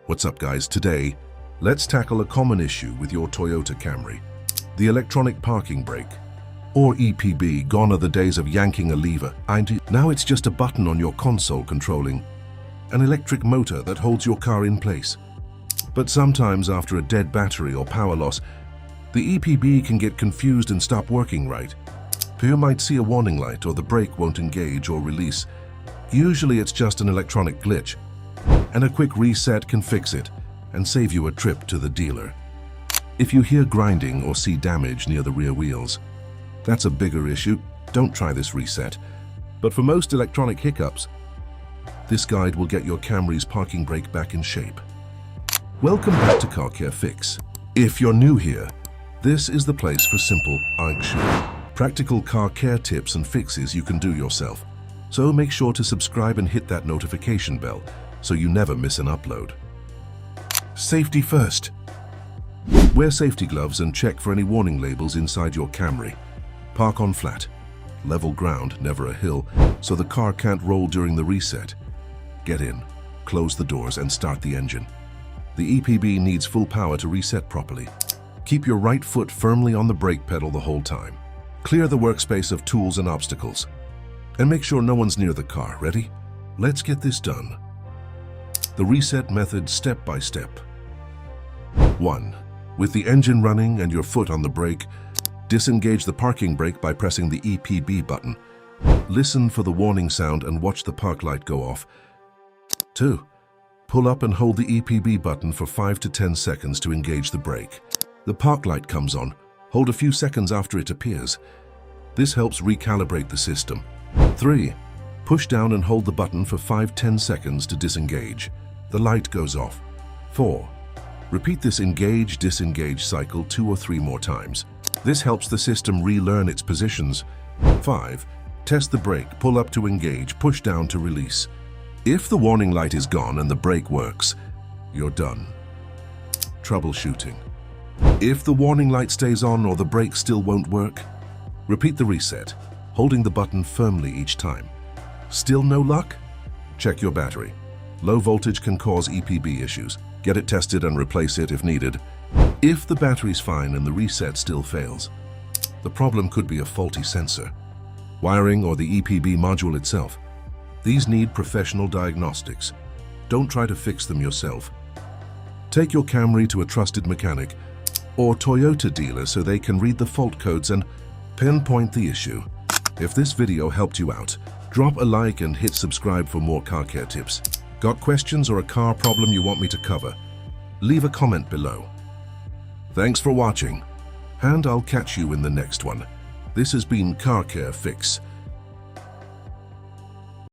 What's up guys, today let's tackle a common issue with your Toyota Camry. The electronic parking brake, or EPB. Gone are the days of yanking a lever. Now it's just a button on your console controlling an electric motor that holds your car in place. But sometimes after a dead battery or power loss, the EPB can get confused and stop working right. You might see a warning light or the brake won't engage or release. Usually it's just an electronic glitch, and a quick reset can fix it and save you a trip to the dealer. If you hear grinding or see damage near the rear wheels, that's a bigger issue. Don't try this reset. But for most electronic hiccups, this guide will get your Camry's parking brake back in shape. Welcome back to Car Care Fix. If you're new here, this is the place for simple, practical car care tips and fixes you can do yourself. So make sure to subscribe and hit that notification bell so you never miss an upload. Safety first. Wear safety gloves and check for any warning labels inside your Camry. Park on flat, level ground, never a hill, so the car can't roll during the reset. Get in, close the doors and start the engine. The EPB needs full power to reset properly. Keep your right foot firmly on the brake pedal the whole time. Clear the workspace of tools and obstacles. And make sure no one's near the car. Ready? Let's get this done. The reset method step by step. 1. With the engine running and your foot on the brake, disengage the parking brake by pressing the EPB button. Listen for the warning sound and watch the park light go off. 2. Pull up and hold the EPB button for 5 to 10 seconds to engage the brake. The park light comes on. Hold a few seconds after it appears. This helps recalibrate the system. 3. Push down and hold the button for 5-10 seconds to disengage. The light goes off. 4. Repeat this engage-disengage cycle 2 or 3 more times. This helps the system relearn its positions. 5. Test the brake, pull up to engage, push down to release. If the warning light is gone and the brake works, you're done. Troubleshooting. If the warning light stays on or the brake still won't work, repeat the reset, holding the button firmly each time. Still no luck? Check your battery. Low voltage can cause EPB issues. Get it tested and replace it if needed. If the battery's fine and the reset still fails, the problem could be a faulty sensor, wiring, or the EPB module itself. These need professional diagnostics. Don't try to fix them yourself. Take your Camry to a trusted mechanic or Toyota dealer so they can read the fault codes and pinpoint the issue. If this video helped you out, drop a like and hit subscribe for more car care tips. Got questions or a car problem you want me to cover? Leave a comment below. Thanks for watching, and I'll catch you in the next one. This has been Car Care Fix.